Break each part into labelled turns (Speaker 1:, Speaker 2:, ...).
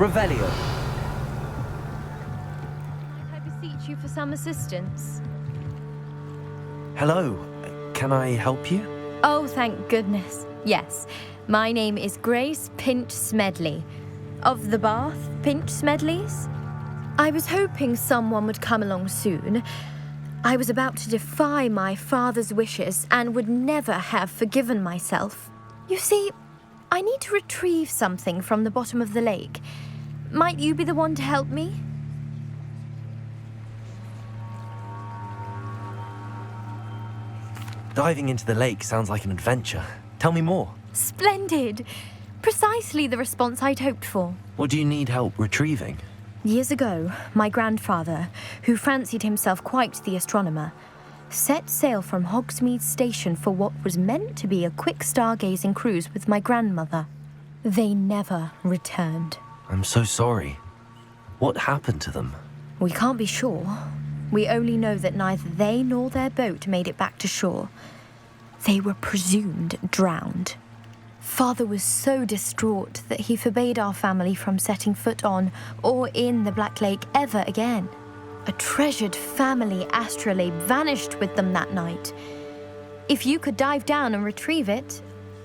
Speaker 1: Revelio.
Speaker 2: Might I beseech you for some assistance?
Speaker 1: Hello. Can I help you?
Speaker 2: Oh, thank goodness. Yes. My name is Grace Pinch Smedley. Of the Bath Pinch Smedleys? I was hoping someone would come along soon. I was about to defy my father's wishes and would never have forgiven myself. You see, I need to retrieve something from the bottom of the lake. Might you be the one to help me?
Speaker 1: Diving into the lake sounds like an adventure. Tell me more.
Speaker 2: Splendid! Precisely the response I'd hoped for.
Speaker 1: What do you need help retrieving?
Speaker 2: Years ago, my grandfather, who fancied himself quite the astronomer, set sail from Hogsmeade Station for what was meant to be a quick stargazing cruise with my grandmother. They never returned.
Speaker 1: I'm so sorry. What happened to them?
Speaker 2: We can't be sure. We only know that neither they nor their boat made it back to shore. They were presumed drowned. Father was so distraught that he forbade our family from setting foot on or in the Black Lake ever again. A treasured family astrolabe vanished with them that night. If you could dive down and retrieve it,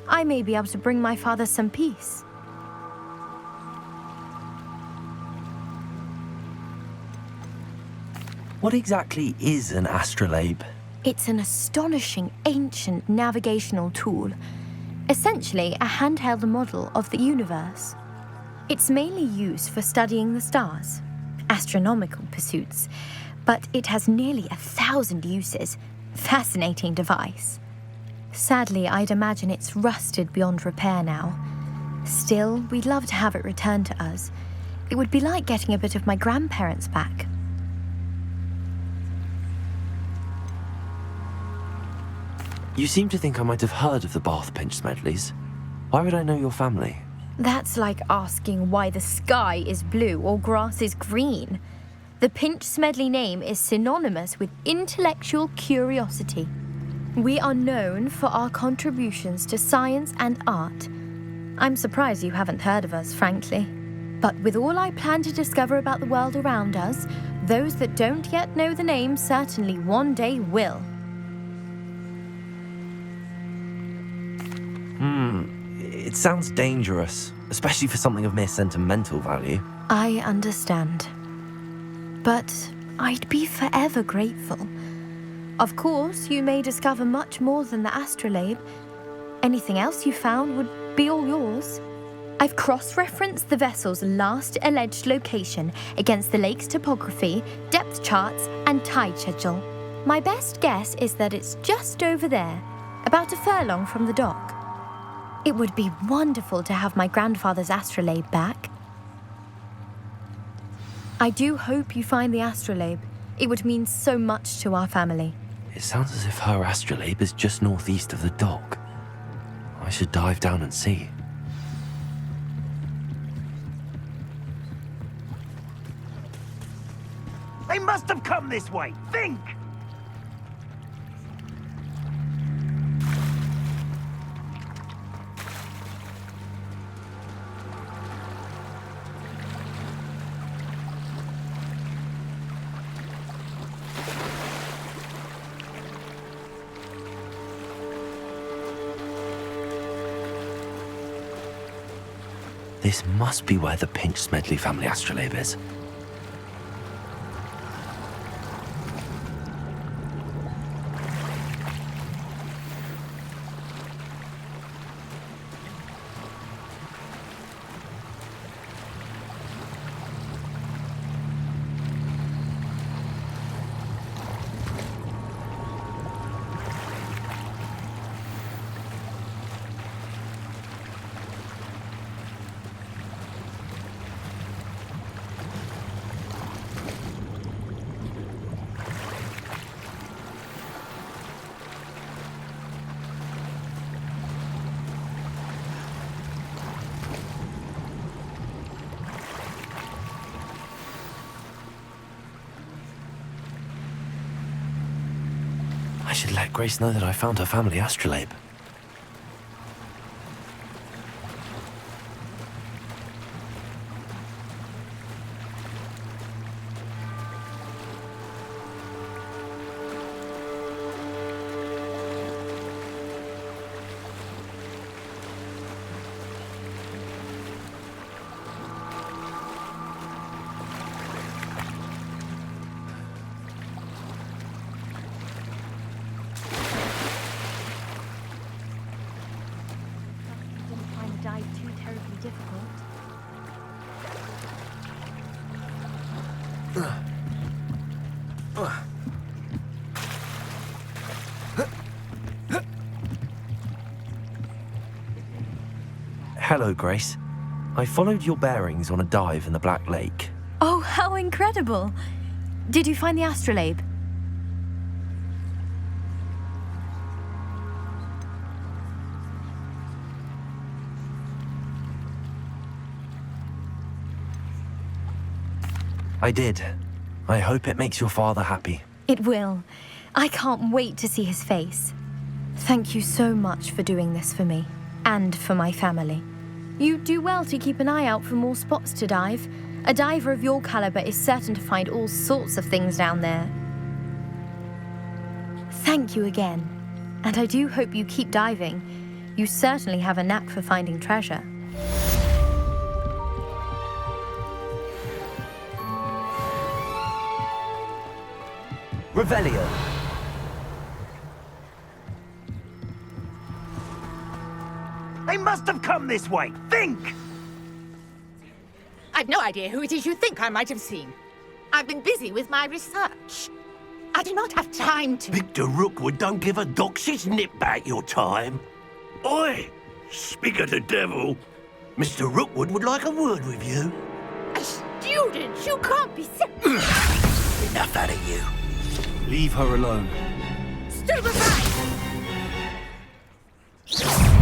Speaker 2: I may be able to bring my father some peace.
Speaker 1: What exactly is an astrolabe?
Speaker 2: It's an astonishing ancient navigational tool. Essentially, a handheld model of the universe. It's mainly used for studying the stars, astronomical pursuits, but it has nearly 1,000 uses. Fascinating device. Sadly, I'd imagine it's rusted beyond repair now. Still, we'd love to have it returned to us. It would be like getting a bit of my grandparents back.
Speaker 1: You seem to think I might have heard of the Bath Pinch Smedleys. Why would I know your family?
Speaker 2: That's like asking why the sky is blue or grass is green. The Pinch Smedley name is synonymous with intellectual curiosity. We are known for our contributions to science and art. I'm surprised you haven't heard of us, frankly. But with all I plan to discover about the world around us, those that don't yet know the name certainly one day will.
Speaker 1: It sounds dangerous, especially for something of mere sentimental value.
Speaker 2: I understand. But I'd be forever grateful. Of course, you may discover much more than the astrolabe. Anything else you found would be all yours. I've cross-referenced the vessel's last alleged location against the lake's topography, depth charts, and tide schedule. My best guess is that it's just over there, about a furlong from the dock. It would be wonderful to have my grandfather's astrolabe back. I do hope you find the astrolabe. It would mean so much to our family.
Speaker 1: It sounds as if her astrolabe is just northeast of the dock. I should dive down and see.
Speaker 3: They must have come this way! Think!
Speaker 1: This must be where the Pinch Smedley family astrolabe is. I should let Grace know that I found her family astrolabe. Hello, Grace. I followed your bearings on a dive in the Black Lake.
Speaker 2: Oh, how incredible! Did you find the astrolabe?
Speaker 1: I did. I hope it makes your father happy.
Speaker 2: It will. I can't wait to see his face. Thank you so much for doing this for me, and for my family. You do well to keep an eye out for more spots to dive. A diver of your caliber is certain to find all sorts of things down there. Thank you again, and I do hope you keep diving. You certainly have a knack for finding treasure.
Speaker 1: Revelio.
Speaker 3: They must have come this way. Think!
Speaker 4: I've no idea who it is you think I might have seen. I've been busy with my research. I do not have time to...
Speaker 5: Victor Rookwood don't give a doxy's nip back your time. Oi! Speak of the devil. Mr. Rookwood would like a word with you.
Speaker 4: A student? You can't be so...
Speaker 5: Enough out of you.
Speaker 6: Leave her alone.
Speaker 4: Stupefy!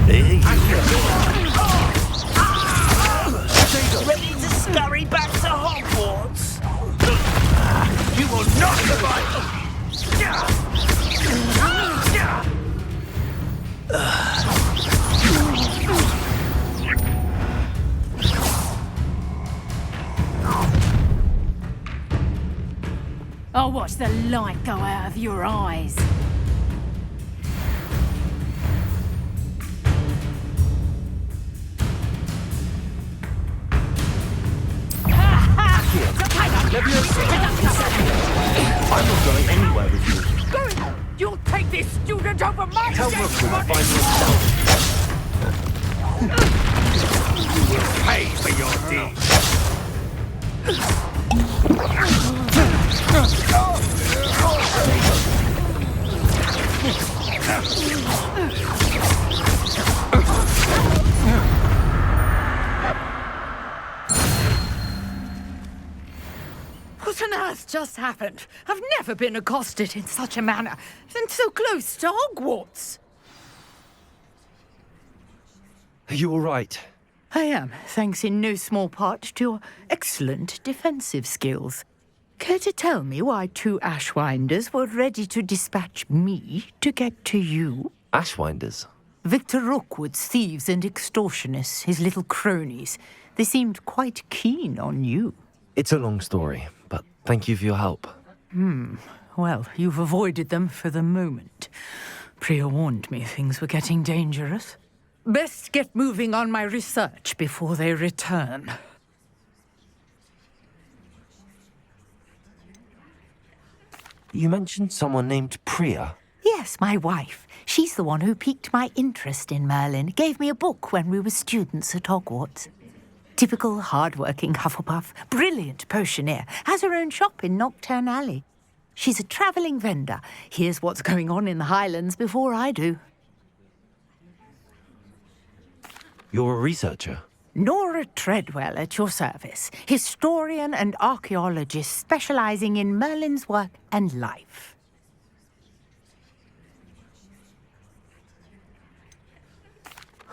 Speaker 5: There you go.
Speaker 3: Ready to scurry back to Hogwarts? You will not survive!
Speaker 4: I'll watch the light go out of your eyes.
Speaker 1: I'm not going anywhere with you.
Speaker 4: Go! You'll take this student over my
Speaker 1: Tell
Speaker 4: dead
Speaker 1: Rookwood to
Speaker 4: body!
Speaker 1: find yourself.
Speaker 3: You will pay for your deeds.
Speaker 4: What on earth just happened? I've never been accosted in such a manner, and so close to Hogwarts.
Speaker 1: Are you all right?
Speaker 4: I am, thanks in no small part to your excellent defensive skills. Care to tell me why two Ashwinders were ready to dispatch me to get to you?
Speaker 1: Ashwinders?
Speaker 4: Victor Rookwood's thieves and extortionists, his little cronies. They seemed quite keen on you.
Speaker 1: It's a long story, but thank you for your help.
Speaker 4: Well, you've avoided them for the moment. Priya warned me things were getting dangerous. Best get moving on my research before they return.
Speaker 1: You mentioned someone named Priya.
Speaker 4: Yes, my wife. She's the one who piqued my interest in Merlin. Gave me a book when we were students at Hogwarts. Typical hard-working Hufflepuff, brilliant potioneer, has her own shop in Knockturn Alley. She's a travelling vendor. Hears what's going on in the Highlands before I do.
Speaker 1: You're a researcher.
Speaker 4: Nora Treadwell at your service, historian and archaeologist specialising in Merlin's work and life.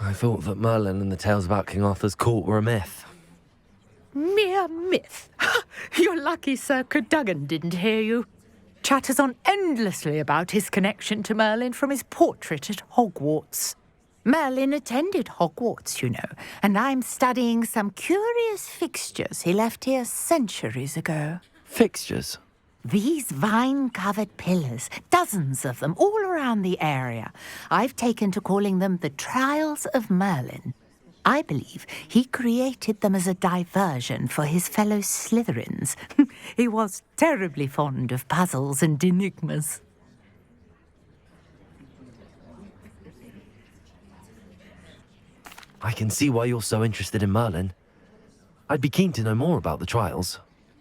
Speaker 1: I thought that Merlin and the tales about King Arthur's court were a myth.
Speaker 4: Mere myth. You're lucky Sir Cadogan didn't hear you. Chatters on endlessly about his connection to Merlin from his portrait at Hogwarts. Merlin attended Hogwarts, you know, and I'm studying some curious fixtures he left here centuries ago.
Speaker 1: Fixtures?
Speaker 4: These vine-covered pillars, dozens of them, all around the area. I've taken to calling them the Trials of Merlin. I believe he created them as a diversion for his fellow Slytherins. He was terribly fond of puzzles and enigmas.
Speaker 1: I can see why you're so interested in Merlin. I'd be keen to know more about the trials.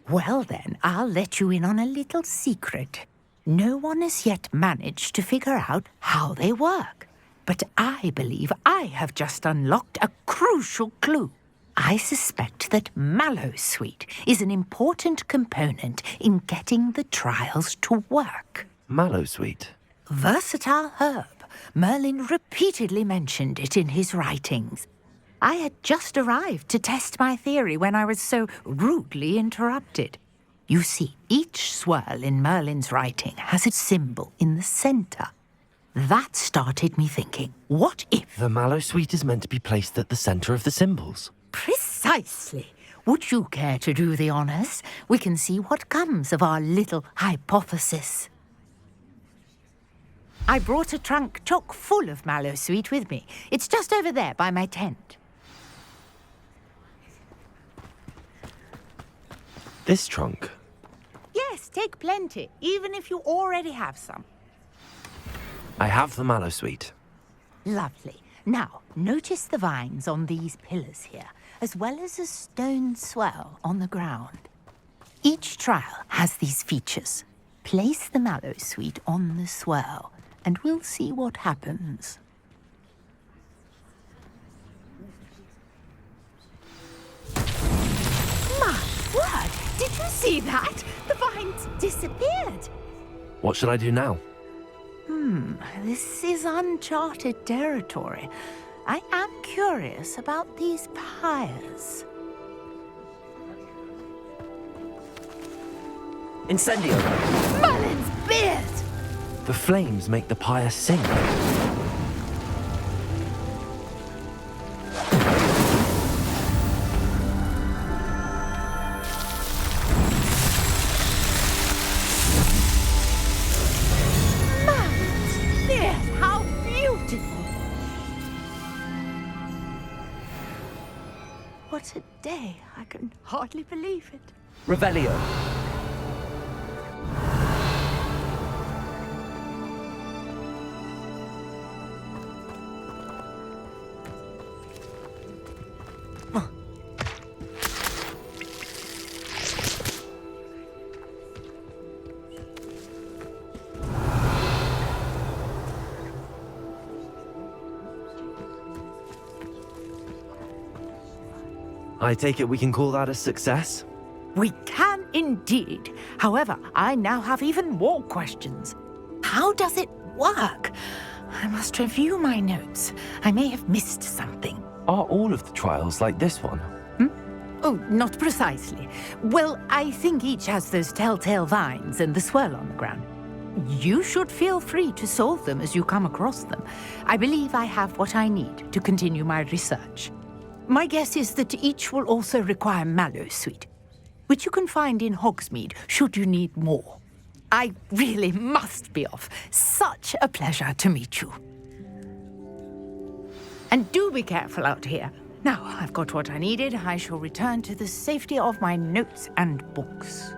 Speaker 4: Well then, I'll let you in on a little secret. No one has yet managed to figure out how they work. But I believe I have just unlocked a crucial clue. I suspect that mallowsweet is an important component in getting the trials to work.
Speaker 1: Mallowsweet.
Speaker 4: Versatile herb. Merlin repeatedly mentioned it in his writings. I had just arrived to test my theory when I was so rudely interrupted. You see, each swirl in Merlin's writing has a symbol in the center. That started me thinking, what if...
Speaker 1: The mallowsweet is meant to be placed at the center of the symbols.
Speaker 4: Precisely. Would you care to do the honors? We can see what comes of our little hypothesis. I brought a trunk chock full of mallowsweet with me. It's just over there by my tent.
Speaker 1: This trunk?
Speaker 4: Yes, take plenty, even if you already have some.
Speaker 1: I have the mallowsweet.
Speaker 4: Lovely. Now, notice the vines on these pillars here, as well as a stone swell on the ground. Each trial has these features. Place the mallowsweet on the swell, and we'll see what happens. My word! Did you see that? The vines disappeared.
Speaker 1: What should I do now?
Speaker 4: This is uncharted territory. I am curious about these pyres.
Speaker 1: Incendio!
Speaker 4: Merlin's beard!
Speaker 1: The flames make the pyre sing.
Speaker 4: Merlin's beard! How beautiful! What a day! I can hardly believe it.
Speaker 1: Revelio. I take it we can call that a success?
Speaker 4: We can indeed. However, I now have even more questions. How does it work? I must review my notes. I may have missed something.
Speaker 1: Are all of the trials like this one?
Speaker 4: Oh, not precisely. Well, I think each has those telltale vines and the swirl on the ground. You should feel free to solve them as you come across them. I believe I have what I need to continue my research. My guess is that each will also require mallowsweet, which you can find in Hogsmeade should you need more. I really must be off. Such a pleasure to meet you. And do be careful out here. Now I've got what I needed, I shall return to the safety of my notes and books.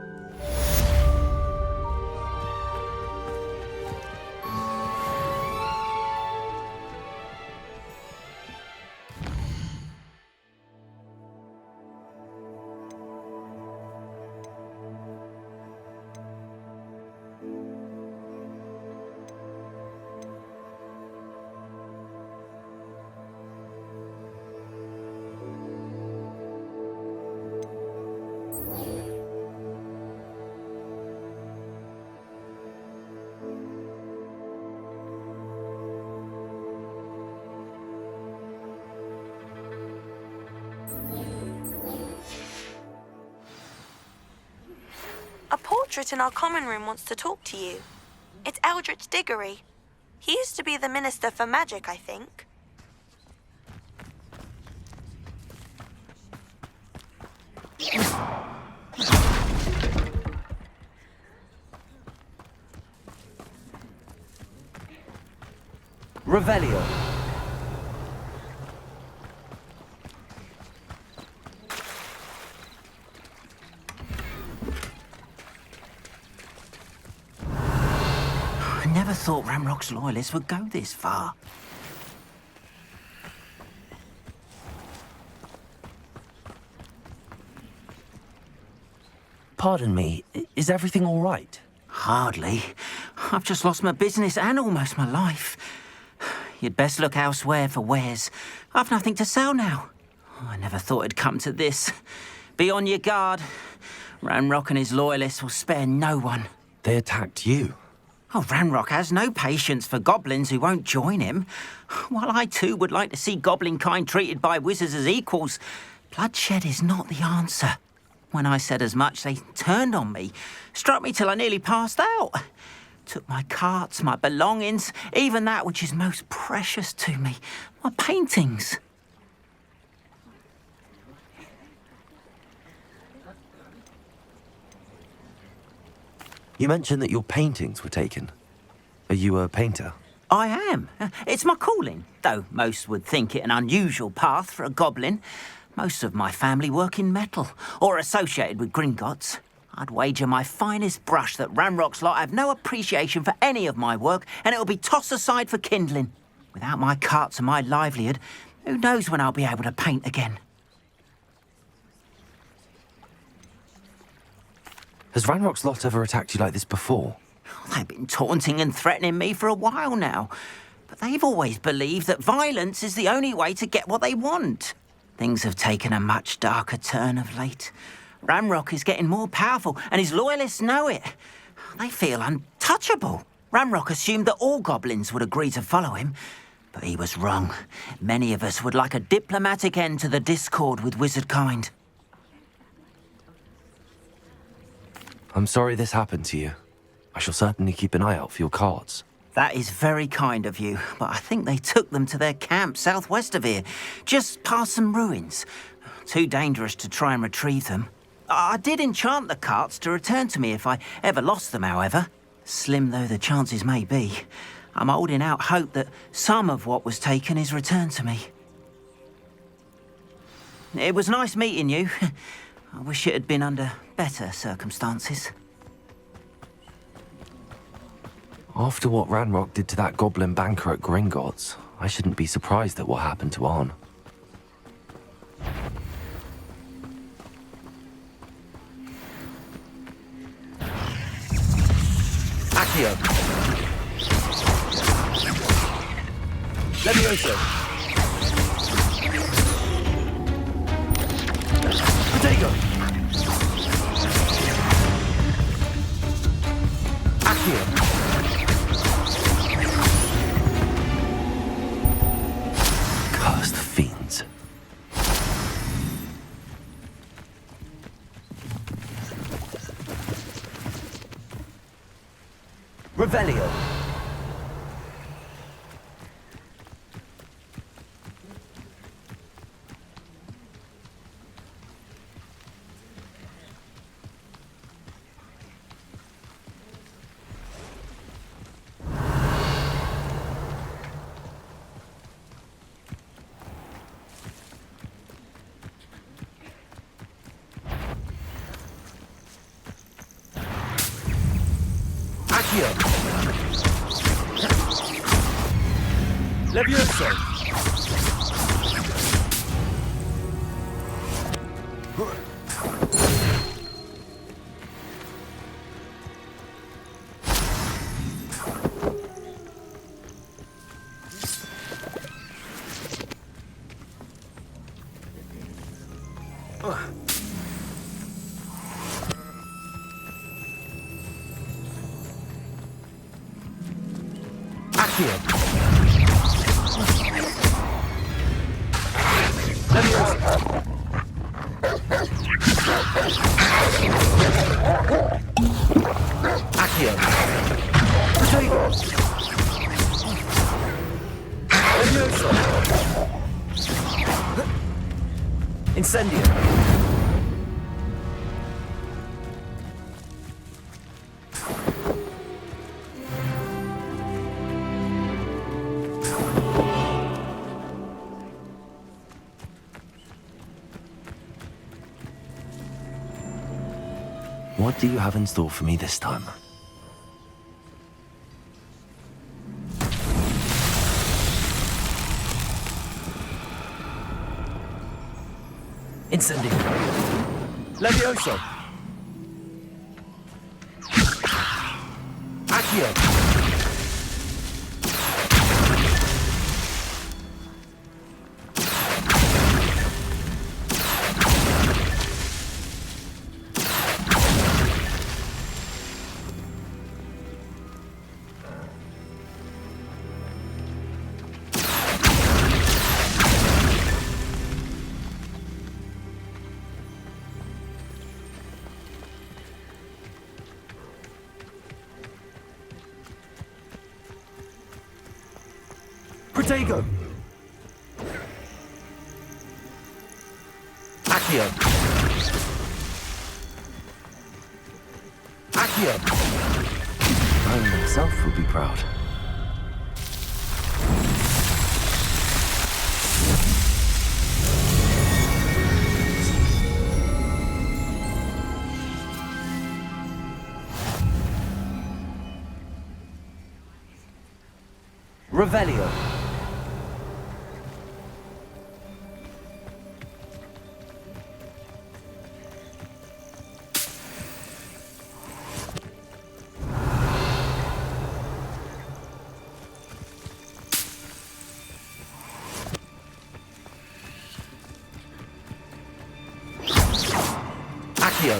Speaker 7: A portrait in our common room wants to talk to you. It's Eldritch Diggory. He used to be the Minister for Magic, I think.
Speaker 1: Revelio.
Speaker 3: I never thought Ramrock's loyalists would go this far.
Speaker 1: Pardon me, is everything all right?
Speaker 3: Hardly. I've just lost my business and almost my life. You'd best look elsewhere for wares. I've nothing to sell now. I never thought it'd come to this. Be on your guard. Ranrock and his loyalists will spare no one.
Speaker 1: They attacked you.
Speaker 3: Oh, Ranrock has no patience for goblins who won't join him. While I too would like to see goblin kind treated by wizards as equals, bloodshed is not the answer. When I said as much, they turned on me, struck me till I nearly passed out. Took my carts, my belongings, even that which is most precious to me, my paintings.
Speaker 1: You mentioned that your paintings were taken. Are you a painter?
Speaker 3: I am. It's my calling, though most would think it an unusual path for a goblin. Most of my family work in metal, or associated with Gringotts. I'd wager my finest brush that Ranrock's lot have no appreciation for any of my work, and it'll be tossed aside for kindling. Without my carts and my livelihood, who knows when I'll be able to paint again?
Speaker 1: Has Ranrock's lot ever attacked you like this before?
Speaker 3: They've been taunting and threatening me for a while now, but they've always believed that violence is the only way to get what they want. Things have taken a much darker turn of late. Ranrock is getting more powerful, and his loyalists know it. They feel untouchable. Ranrock assumed that all goblins would agree to follow him, but he was wrong. Many of us would like a diplomatic end to the discord with wizard kind.
Speaker 1: I'm sorry this happened to you. I shall certainly keep an eye out for your carts.
Speaker 3: That is very kind of you, but I think they took them to their camp southwest of here, just past some ruins. Too dangerous to try and retrieve them. I did enchant the carts to return to me if I ever lost them, however. Slim though the chances may be, I'm holding out hope that some of what was taken is returned to me. It was nice meeting you. I wish it had been under better circumstances.
Speaker 1: After what Ranrock did to that goblin banker at Gringotts, I shouldn't be surprised at what happened to Arn.
Speaker 6: Accio. Levioso. Protego. Accio.
Speaker 1: Cursed fiends.
Speaker 6: Revelio. Levioso. Accio. Accio. Protego. Levioso. Incendio.
Speaker 1: What do you have in store for me this time?
Speaker 6: Incendio. Levioso. Protego! Accio! Accio!
Speaker 1: Merlin himself would be proud.
Speaker 6: Revelio! Accio!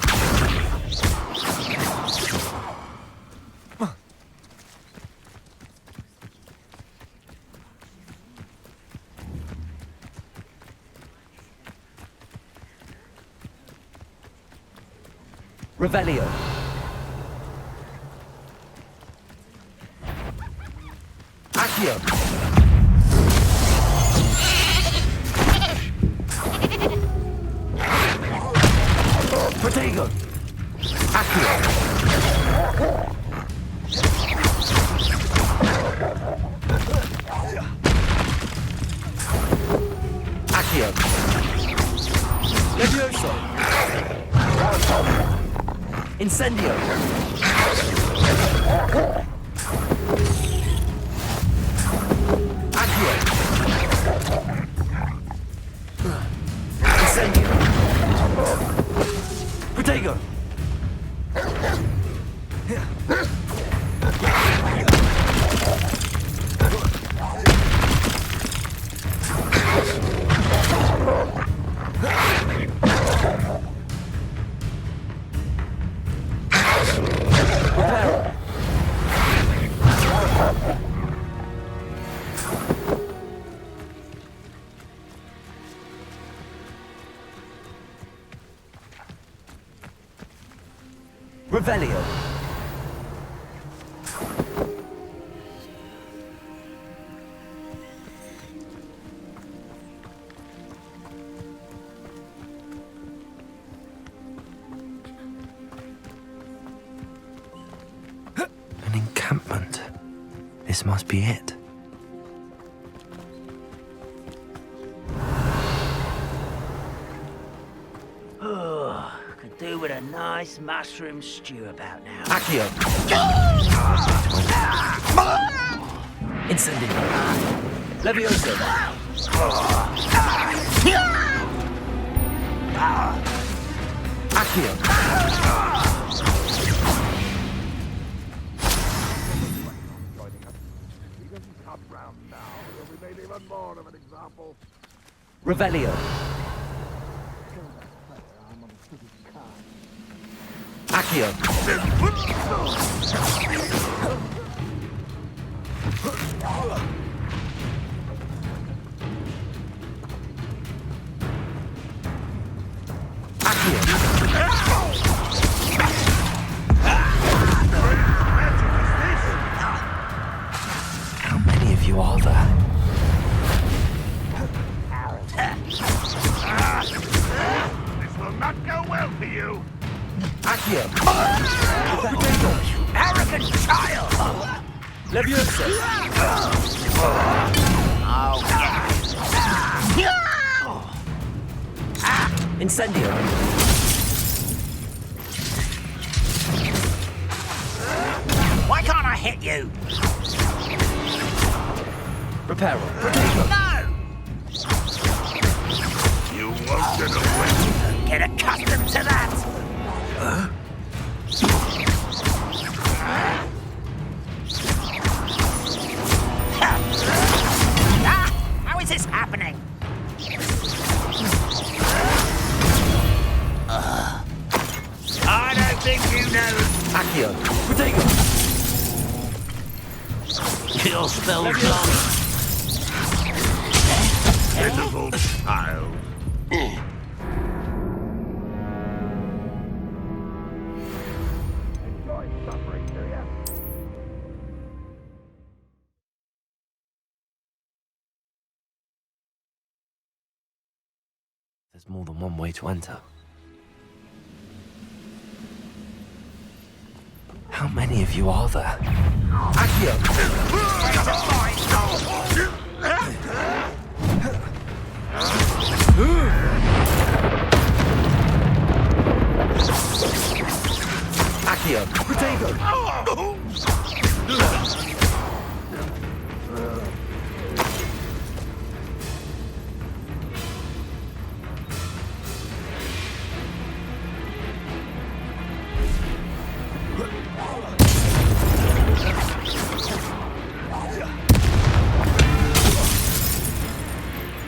Speaker 6: Revelio! Accio! Protego! Accio! Accio! Levioso! Incendio! Accio! Incendio! Protego! Revelio!
Speaker 1: An encampment. This must be it.
Speaker 3: Oh, could do with a nice mushroom stew about now.
Speaker 6: Accio! Incendio! Levioso! Accio! Revelio! Accio!
Speaker 1: How many of you are there?
Speaker 5: This will not go well for you.
Speaker 6: Accio!
Speaker 3: Arrogant child!
Speaker 6: Levioso! Incendio!
Speaker 3: Why can't I hit you?
Speaker 6: Reparo!
Speaker 3: No!
Speaker 5: You won't get away.
Speaker 3: Get accustomed to that! How is this happening? I don't think you know.
Speaker 6: Accio! Protego!
Speaker 5: Your spell's done. Pitiful child.
Speaker 1: There's more than one way to enter. How many of you are there?
Speaker 6: Accio! Protego!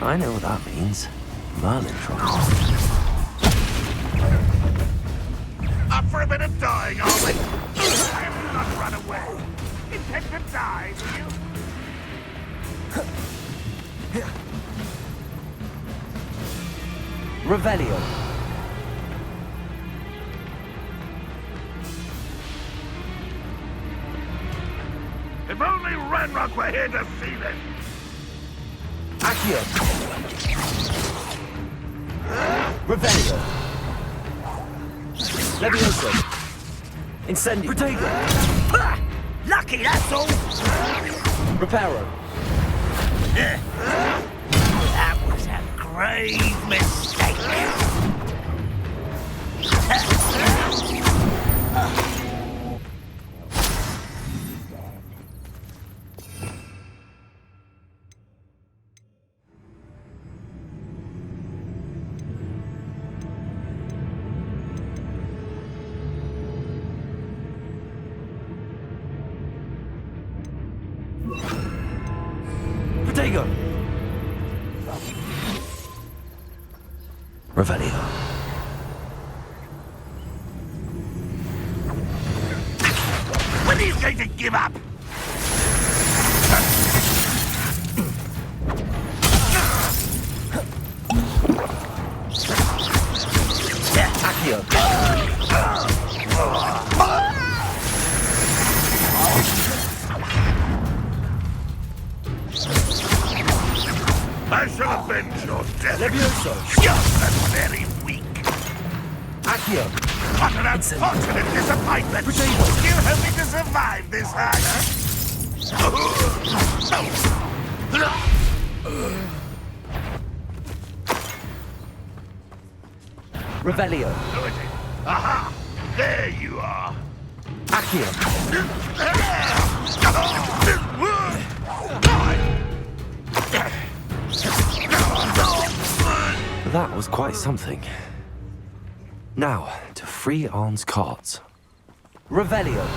Speaker 1: I know what that means. Merlin trouble.
Speaker 5: Up for a bit of dying, are we? I will not run away. Intend to die, do you?
Speaker 6: Revelio.
Speaker 5: If only Ranrock were here to see this.
Speaker 6: Accio. Revelio. Levioso. Incendio. Protego.
Speaker 5: Lucky, that's all.
Speaker 6: Reparo.
Speaker 5: That was a grave mistake.
Speaker 6: Protego.
Speaker 1: Revelio.
Speaker 5: When are you going to give up?
Speaker 6: Accio.
Speaker 5: I shall avenge your death.
Speaker 6: Levioso.
Speaker 5: Just and very weak.
Speaker 6: Accio.
Speaker 5: What an unfortunate disappointment. You hoping to survive this high?
Speaker 6: Revelio.
Speaker 5: Who is it? Aha! There you are.
Speaker 6: Accio.
Speaker 1: That was quite something. Now, to free Arn's cards.
Speaker 6: Revelio.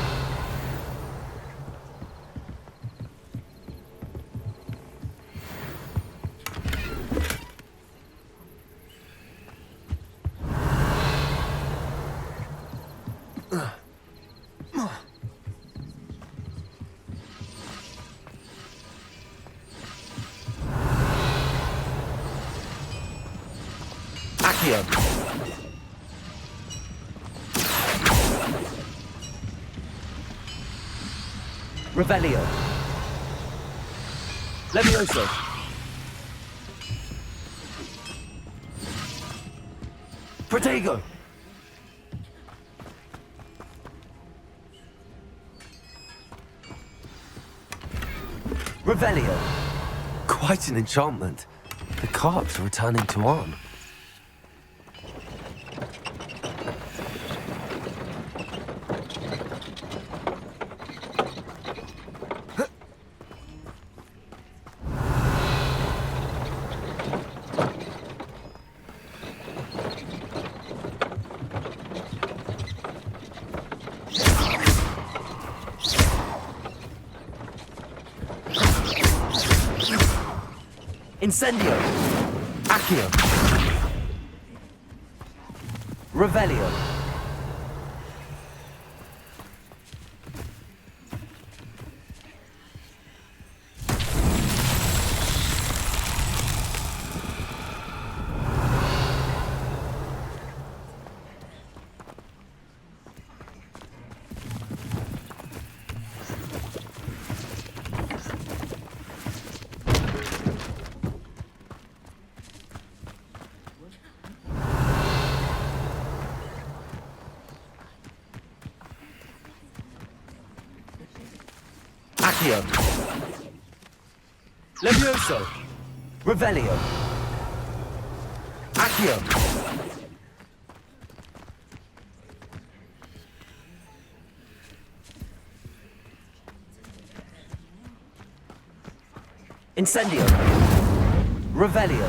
Speaker 6: Accio. Revelio. Levioso. Protego. Revelio.
Speaker 1: Quite an enchantment. The cards are returning to Arn.
Speaker 6: Incendio. Accio. Revelio. Accio. Levioso. Revelio. Accio. Incendio. Revelio.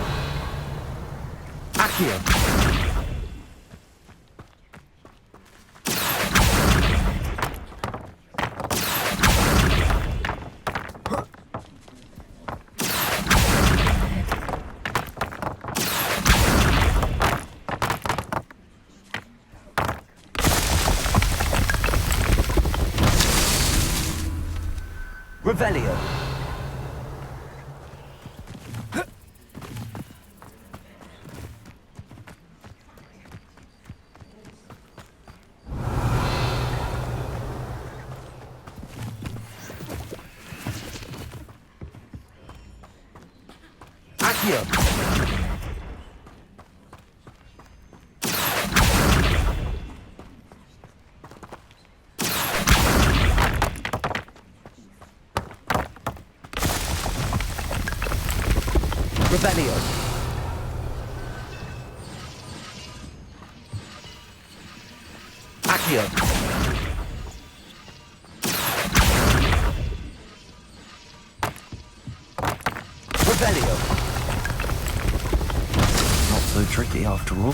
Speaker 6: Accio. Revelio. Accio. Revelio. Accio. Revelio.
Speaker 1: Not so tricky after all.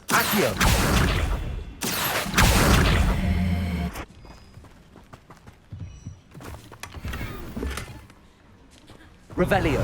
Speaker 6: Accio. Revelio.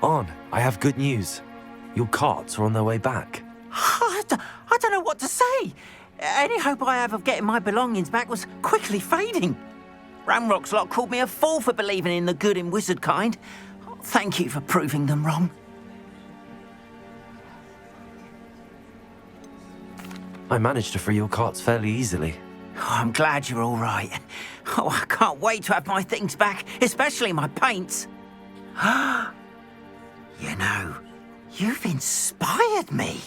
Speaker 1: On, I have good news. Your carts are on their way back.
Speaker 3: I don't know what to say. Any hope I have of getting my belongings back was quickly fading. Ramrock's lot called me a fool for believing in the good in wizard kind. Thank you for proving them wrong.
Speaker 1: I managed to free your carts fairly easily.
Speaker 3: Oh, I'm glad you're all right. Oh, I can't wait to have my things back, especially my paints. You know, you've inspired me.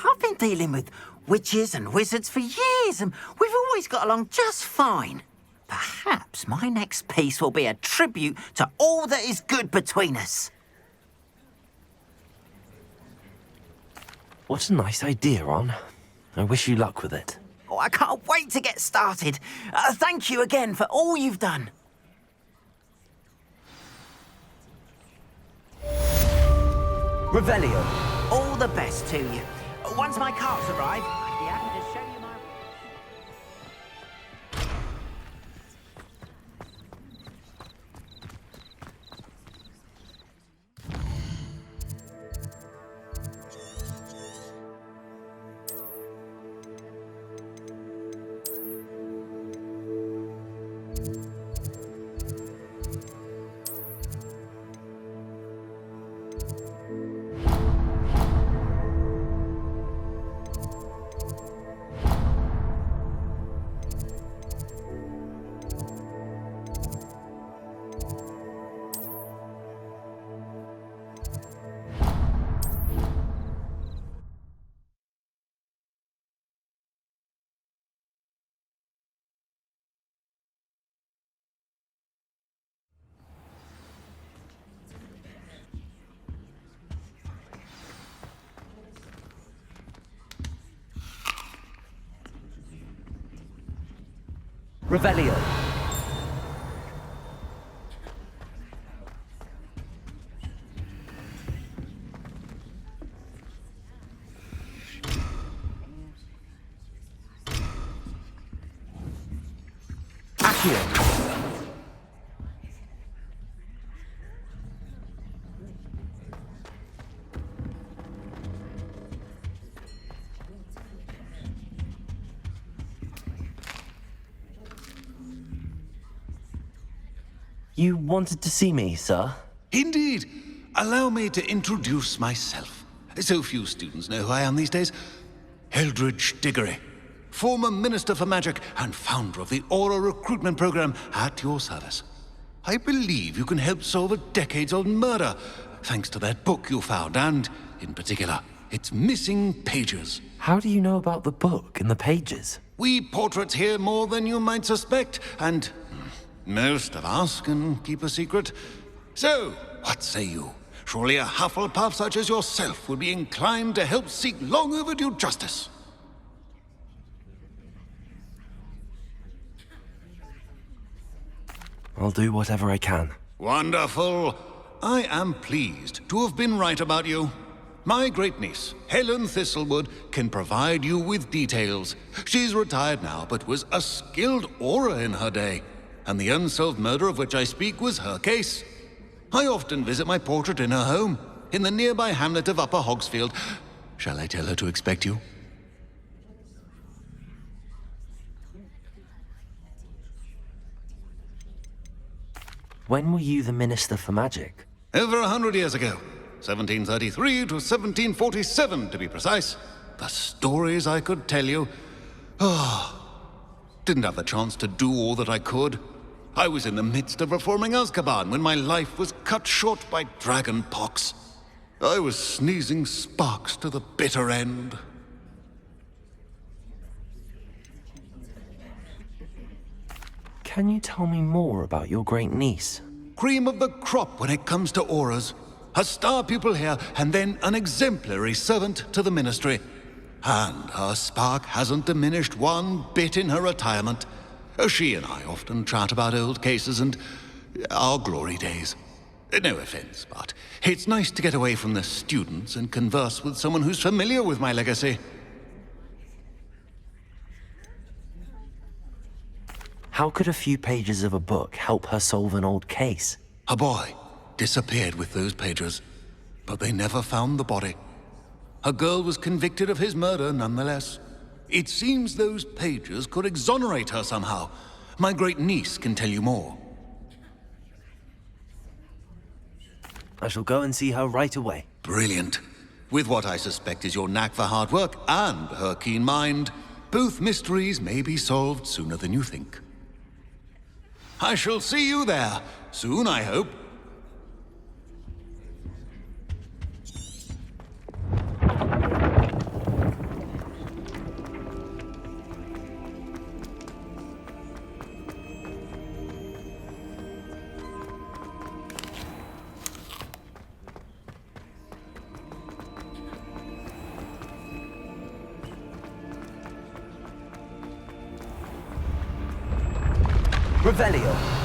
Speaker 3: I've been dealing with witches and wizards for years, and we've always got along just fine. Perhaps my next piece will be a tribute to all that is good between us.
Speaker 1: What a nice idea, On. I wish you luck with it.
Speaker 3: Oh, I can't wait to get started. Thank you again for all you've done.
Speaker 6: Revelio.
Speaker 3: All the best to you. Once my carts arrive, I'd be happy to show you my...
Speaker 6: Revelio. Accio.
Speaker 1: You wanted to see me, sir?
Speaker 8: Indeed. Allow me to introduce myself. So few students know who I am these days. Eldridge Diggory, former Minister for Magic and founder of the Aura recruitment program at your service. I believe you can help solve a decades-old murder, thanks to that book you found, and, in particular, its missing pages.
Speaker 1: How do you know about the book and the pages?
Speaker 8: We portraits hear more than you might suspect, and most of us can keep a secret. So, what say you? Surely a Hufflepuff such as yourself would be inclined to help seek long overdue justice.
Speaker 1: I'll do whatever I can.
Speaker 8: Wonderful. I am pleased to have been right about you. My great-niece, Helen Thistlewood, can provide you with details. She's retired now, but was a skilled aura in her day. And the unsolved murder of which I speak was her case. I often visit my portrait in her home, in the nearby hamlet of Upper Hogsfield. Shall I tell her to expect you?
Speaker 1: When were you the Minister for Magic?
Speaker 8: Over 100 years ago. 1733 to 1747, to be precise. The stories I could tell you. Didn't have the chance to do all that I could. I was in the midst of reforming Azkaban when my life was cut short by dragon pox. I was sneezing sparks to the bitter end.
Speaker 1: Can you tell me more about your great niece?
Speaker 8: Cream of the crop when it comes to auras. A star pupil here, and then an exemplary servant to the ministry. And her spark hasn't diminished one bit in her retirement. She and I often chat about old cases and our glory days. No offense, but it's nice to get away from the students and converse with someone who's familiar with my legacy.
Speaker 1: How could a few pages of a book help her solve an old case?
Speaker 8: A boy disappeared with those pages, but they never found the body. A girl was convicted of his murder nonetheless. It seems those pages could exonerate her somehow. My great-niece can tell you more.
Speaker 1: I shall go and see her right away.
Speaker 8: Brilliant. With what I suspect is your knack for hard work and her keen mind, both mysteries may be solved sooner than you think. I shall see you there, soon I hope.
Speaker 6: Revelio.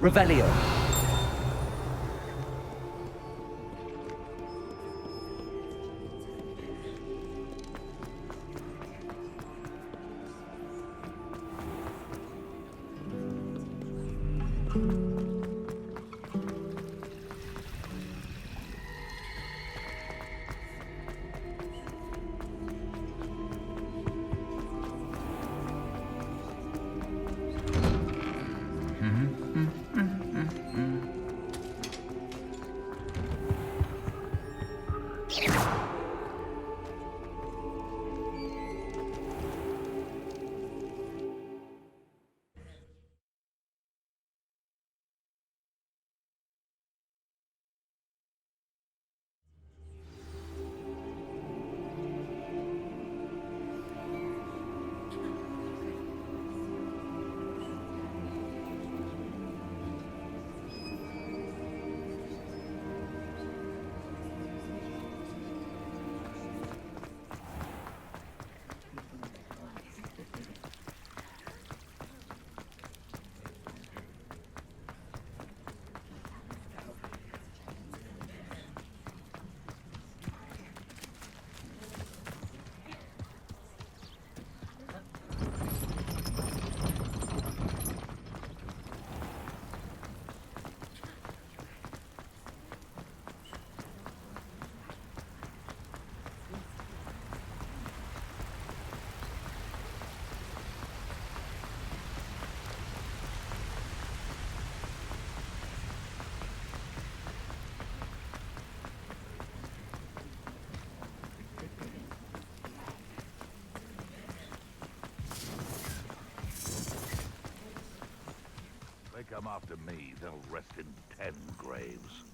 Speaker 6: Revelio.
Speaker 5: come after me, they'll rest in 10 graves.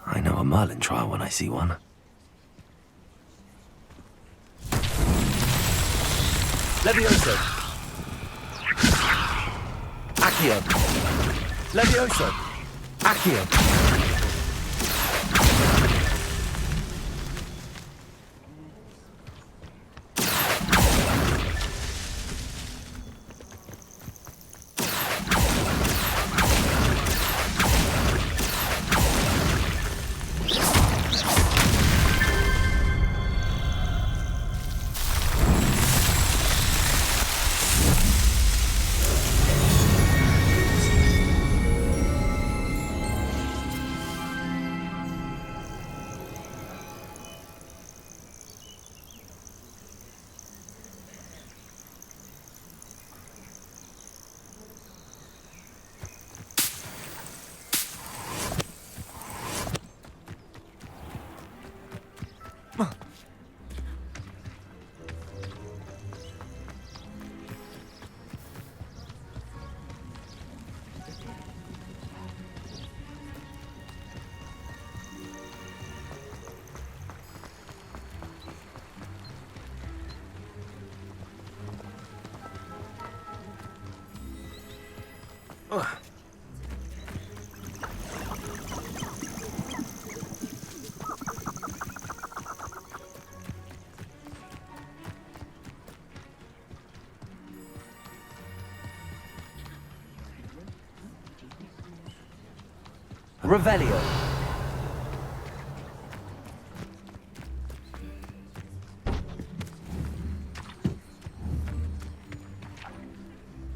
Speaker 1: I know a Merlin trial when I see one.
Speaker 6: Levioso. Accio. Levioso. Accio. Revelio.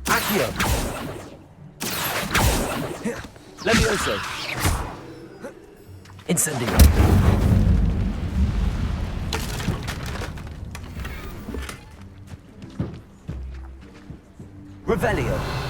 Speaker 6: Accio. Levioso. Incendio. Revelio.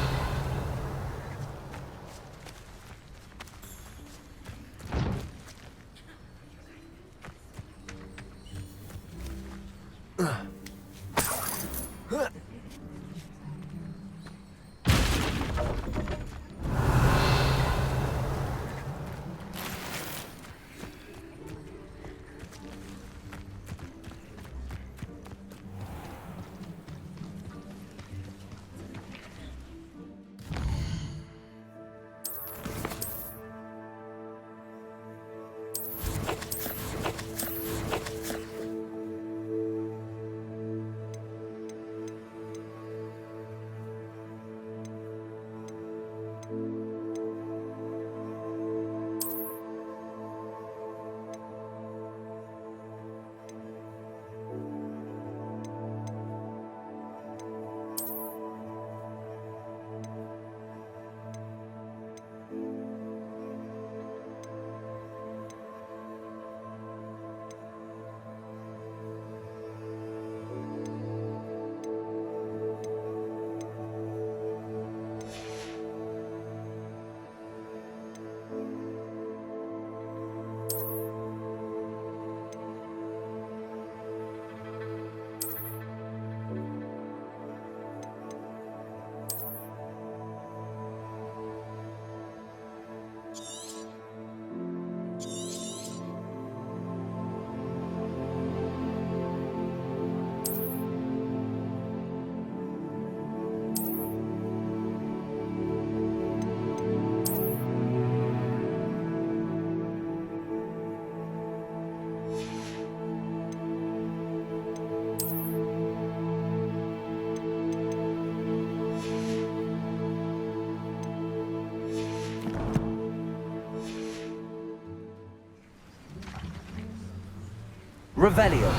Speaker 6: Revelio.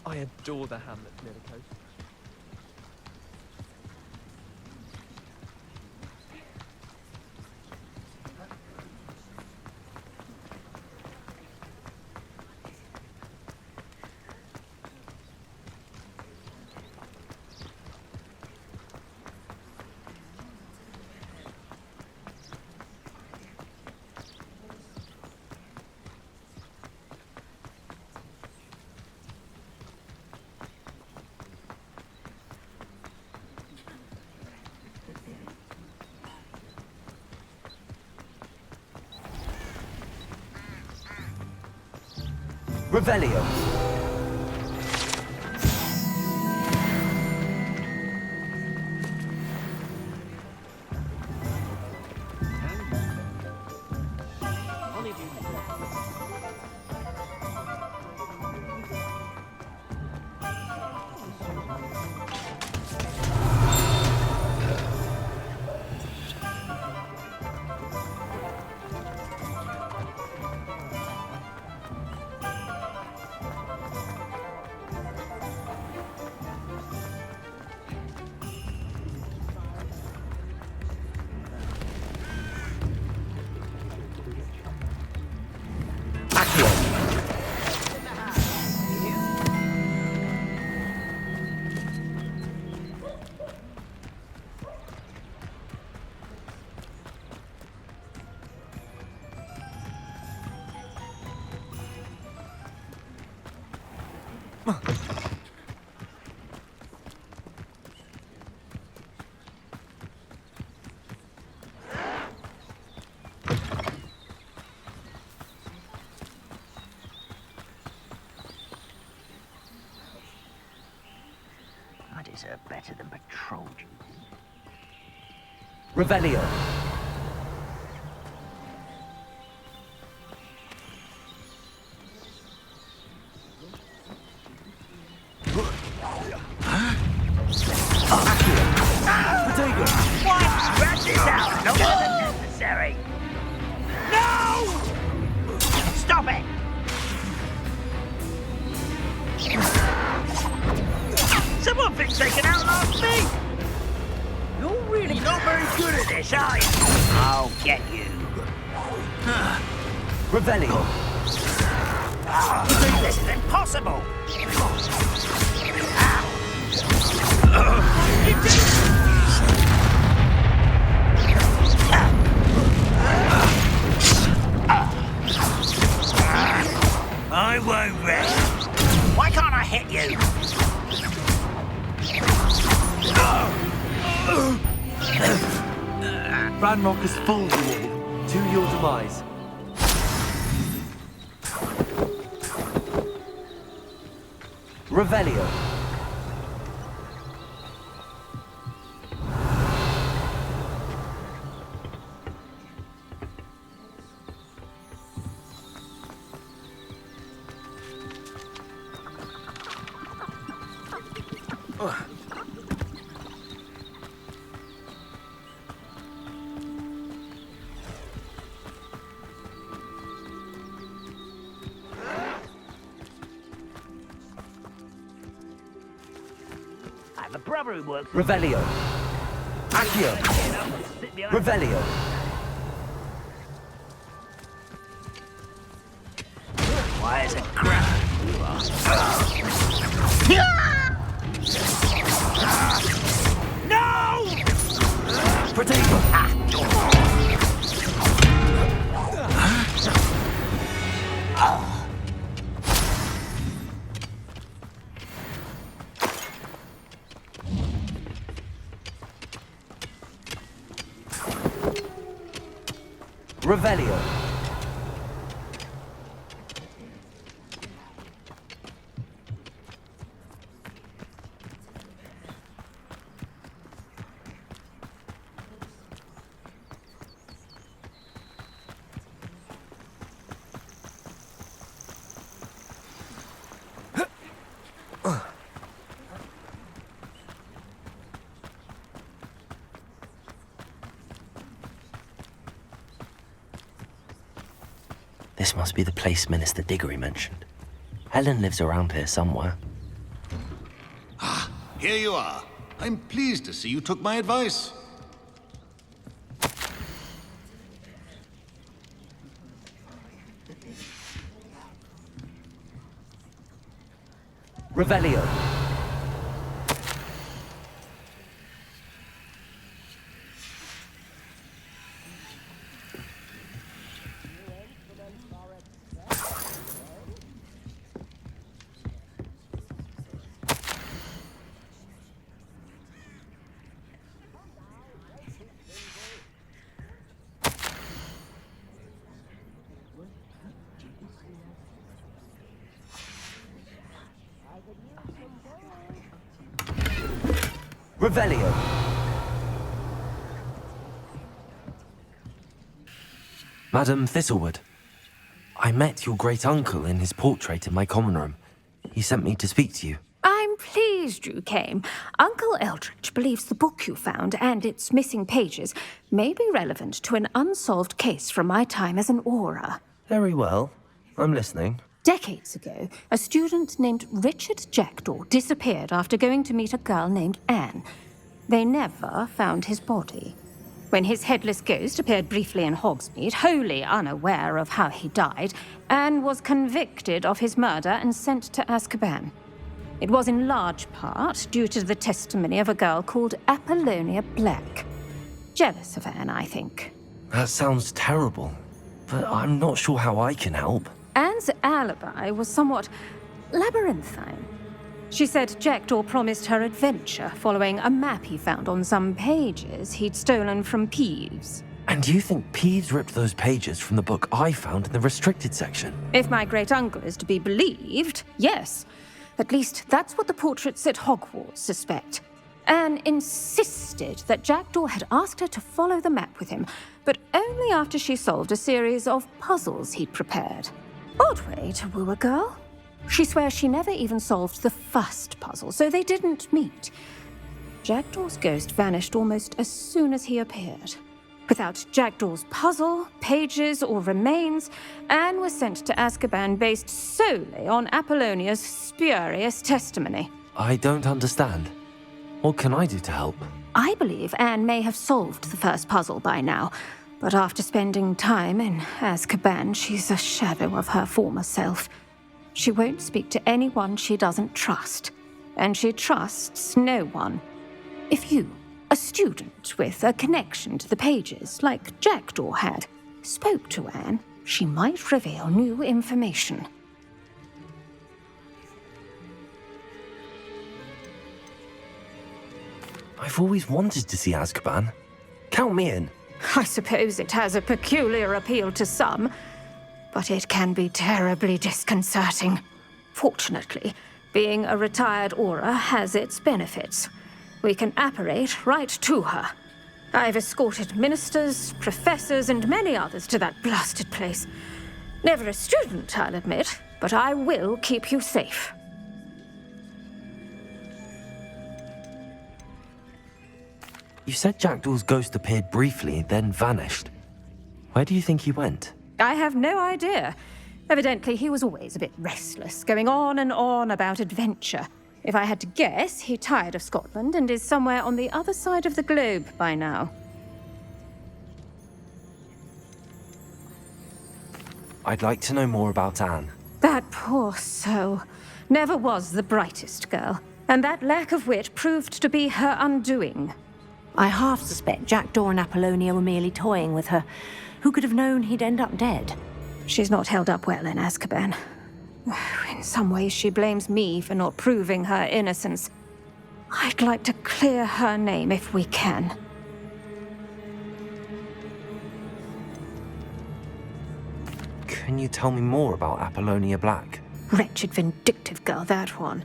Speaker 9: I adore the hamlet near the coast.
Speaker 6: Revelio.
Speaker 3: I deserve better than patrol duty.
Speaker 6: Revelio.
Speaker 3: Why scratch this out? No more than necessary. No! Stop it! Someone thinks they can outlast me! You're really not very good at this, are you? I'll get you.
Speaker 6: Revelio.
Speaker 3: This is impossible! I won't rest. Why can't I hit you?
Speaker 6: Ranrock has fooled you all to your demise. Revelio.
Speaker 3: I have a brother who works.
Speaker 6: Revelio. Accio. Revelio.
Speaker 3: Why is it crap? No!
Speaker 6: Potato. Revelio.
Speaker 1: This must be the place Minister Diggory mentioned. Helen lives around here somewhere.
Speaker 8: Ah, here you are. I'm pleased to see you took my advice.
Speaker 6: Revelio. Revelio.
Speaker 1: Madam Thistlewood, I met your great-uncle in his portrait in my common room. He sent me to speak to you.
Speaker 10: I'm pleased you came. Uncle Eldridge believes the book you found and its missing pages may be relevant to an unsolved case from my time as an aura.
Speaker 1: Very well. I'm listening.
Speaker 10: Decades ago, a student named Richard Jackdaw disappeared after going to meet a girl named Anne. They never found his body. When his headless ghost appeared briefly in Hogsmeade, wholly unaware of how he died, Anne was convicted of his murder and sent to Azkaban. It was in large part due to the testimony of a girl called Apollonia Black. Jealous of Anne, I think.
Speaker 1: That sounds terrible, but I'm not sure how I can help.
Speaker 10: Anne's alibi was somewhat labyrinthine. She said Jackdaw promised her adventure following a map he found on some pages he'd stolen from Peeves.
Speaker 1: And you think Peeves ripped those pages from the book I found in the restricted section?
Speaker 10: If my great-uncle is to be believed, yes. At least that's what the portraits at Hogwarts suspect. Anne insisted that Jackdaw had asked her to follow the map with him, but only after she solved a series of puzzles he'd prepared. Odd way to woo a girl. She swears she never even solved the first puzzle, so they didn't meet. Jackdaw's ghost vanished almost as soon as he appeared. Without Jackdaw's puzzle, pages, or remains, Anne was sent to Azkaban based solely on Apollonia's spurious testimony.
Speaker 1: I don't understand. What can I do to help?
Speaker 10: I believe Anne may have solved the first puzzle by now, but after spending time in Azkaban, she's a shadow of her former self. She won't speak to anyone she doesn't trust, and she trusts no one. If you, a student with a connection to the pages, like Jackdaw had, spoke to Anne, she might reveal new information.
Speaker 1: I've always wanted to see Azkaban. Count me in.
Speaker 10: I suppose it has a peculiar appeal to some, but it can be terribly disconcerting. Fortunately, being a retired aura has its benefits. We can apparate right to her. I've escorted ministers, professors, and many others to that blasted place. Never a student, I'll admit, but I will keep you safe.
Speaker 1: You said Jackdaw's ghost appeared briefly, then vanished. Where do you think he went?
Speaker 10: I have no idea. Evidently, he was always a bit restless, going on and on about adventure. If I had to guess, he tired of Scotland and is somewhere on the other side of the globe by now.
Speaker 1: I'd like to know more about Anne.
Speaker 10: That poor soul. Never was the brightest girl, and that lack of wit proved to be her undoing.
Speaker 11: I half suspect Jackdaw and Apollonia were merely toying with her. Who could have known he'd end up dead?
Speaker 10: She's not held up well in Azkaban. In some ways, she blames me for not proving her innocence. I'd like to clear her name if we can.
Speaker 1: Can you tell me more about Apollonia Black?
Speaker 10: Wretched, vindictive girl, that one.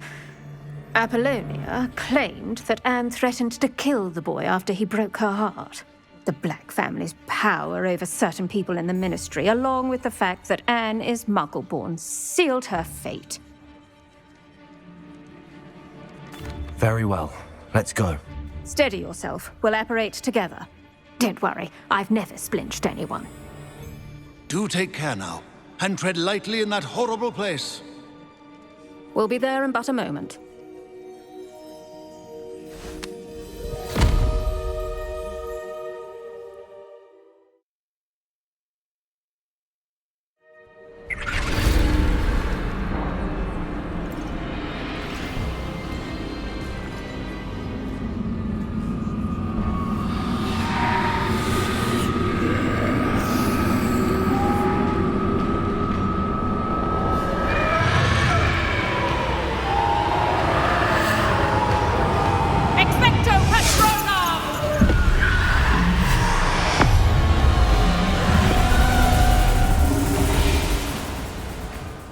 Speaker 10: Apollonia claimed that Anne threatened to kill the boy after he broke her heart. The Black family's power over certain people in the Ministry, along with the fact that Anne is Muggle-born, sealed her fate.
Speaker 1: Very well. Let's go.
Speaker 10: Steady yourself. We'll apparate together. Don't worry, I've never splinched anyone.
Speaker 8: Do take care now, and tread lightly in that horrible place.
Speaker 10: We'll be there in but a moment.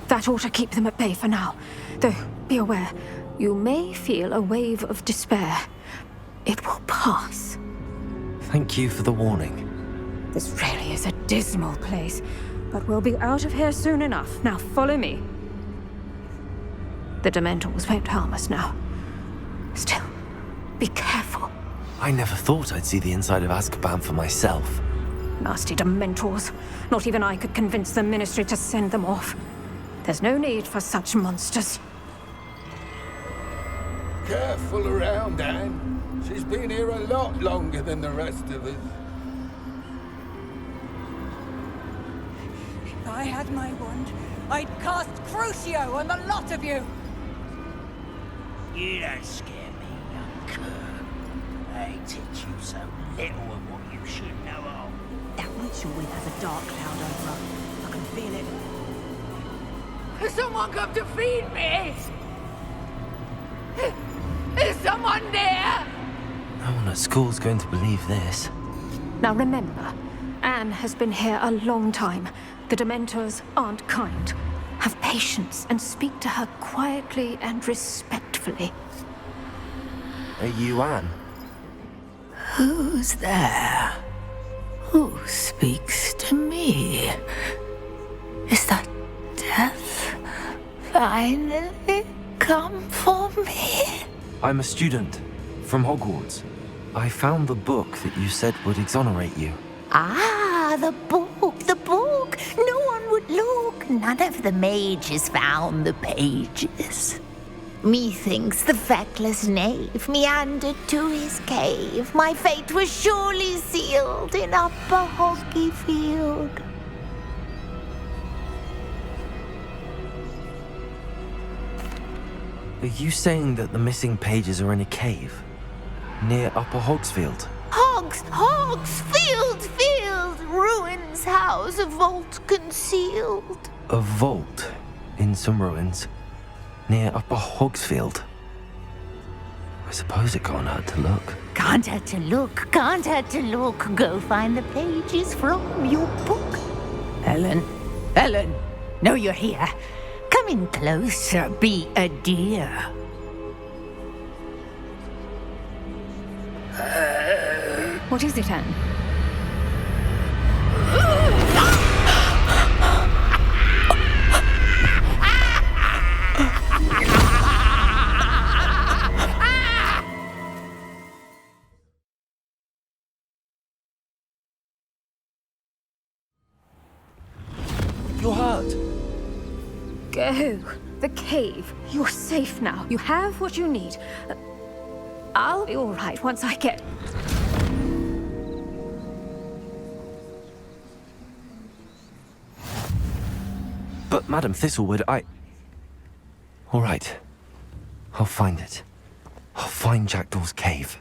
Speaker 10: That ought to keep them at bay for now. Though, be aware, you may feel a wave of despair. It will pass.
Speaker 1: Thank you for the warning.
Speaker 10: This really is a dismal place, but we'll be out of here soon enough. Now follow me. The Dementors won't harm us now. Still, be careful.
Speaker 1: I never thought I'd see the inside of Azkaban for myself.
Speaker 10: Nasty Dementors. Not even I could convince the Ministry to send them off. There's no need for such monsters.
Speaker 12: Careful around, Anne. She's been here a lot longer than the rest of us.
Speaker 13: If I had my wand, I'd cast Crucio on the lot of you!
Speaker 5: You don't scare me, young cur. I teach you so little of what you should know of.
Speaker 11: That ritual wind has a dark cloud over her. I can feel it.
Speaker 13: Has someone come to feed me? Is someone there?
Speaker 1: No one at school's going to believe this.
Speaker 10: Now remember, Anne has been here a long time. The Dementors aren't kind. Have patience and speak to her quietly and respectfully.
Speaker 1: Are you Anne?
Speaker 14: Who's there? Who speaks to me? Is that death finally come for me?
Speaker 1: I'm a student from Hogwarts. I found the book that you said would exonerate you.
Speaker 14: Ah, the book, the book. No one would look. None of the mages found the pages. Methinks the feckless knave meandered to his cave. My fate was surely sealed in Upper Hoggyfield.
Speaker 1: Are you saying that the missing pages are in a cave near Upper Hogsfield?
Speaker 14: Field, ruins house, a vault concealed.
Speaker 1: A vault in some ruins near Upper Hogsfield. I suppose it can't hurt to look.
Speaker 14: Can't hurt to look. Go find the pages from your book. Ellen, know you're here. Come in closer, be a dear.
Speaker 10: What is it, Anne?
Speaker 1: You're hurt.
Speaker 10: Go. The cave. You're safe now. You have what you need. I'll be all right once I get...
Speaker 1: But Madam Thistlewood, All right. I'll find it. I'll find Jackdaw's cave.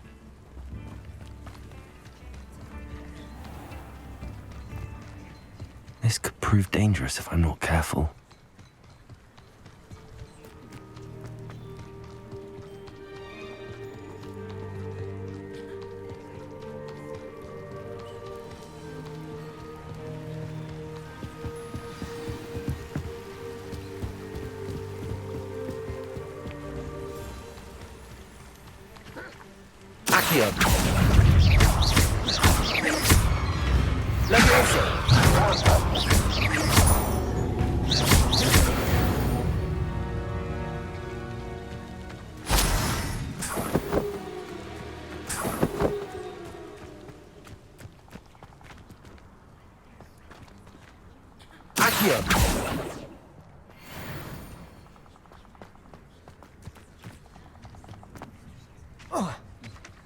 Speaker 1: This could prove dangerous if I'm not careful. Accio.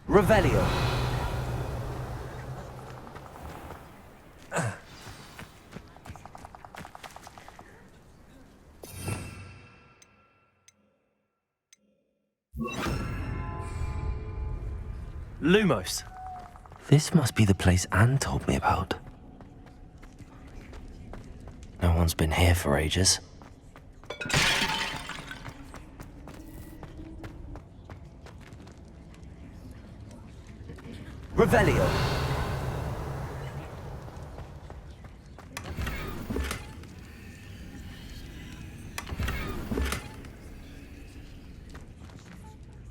Speaker 1: Revelio. Lumos. This must be the place Anne told me about. No one's been here for ages. Revelio.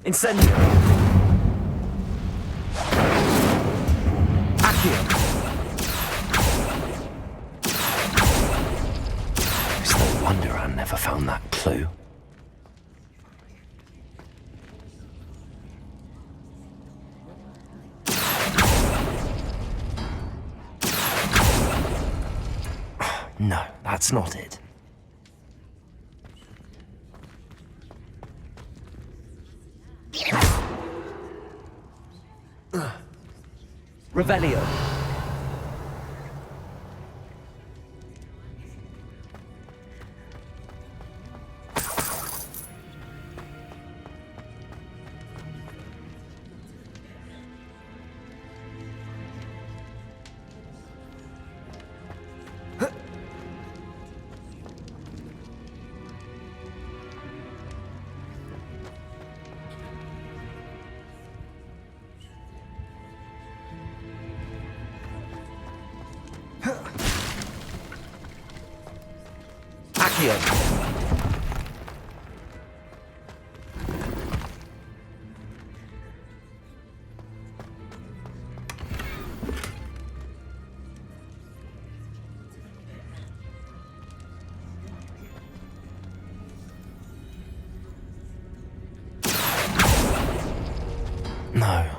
Speaker 1: Incendio. It's no wonder Anne never found that clue. No, that's not it.
Speaker 6: Revelio. Accio.
Speaker 1: No.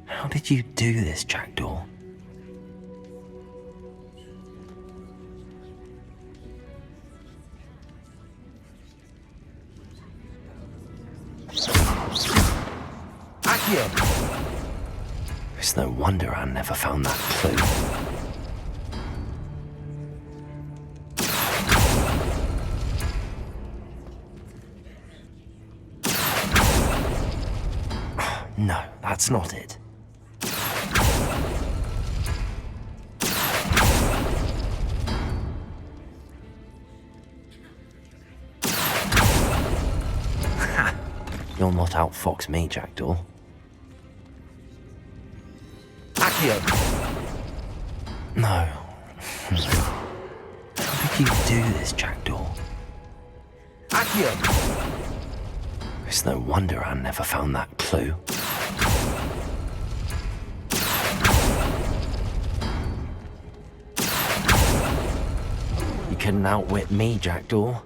Speaker 1: How did you do this, Jackdaw? It's no wonder Anne never found that clue. No, that's not it. Ha! You'll not outfox me, Jackdaw. No. How did you do this, Jackdaw? It's no wonder Anne never found that clue. You couldn't outwit me, Jackdaw.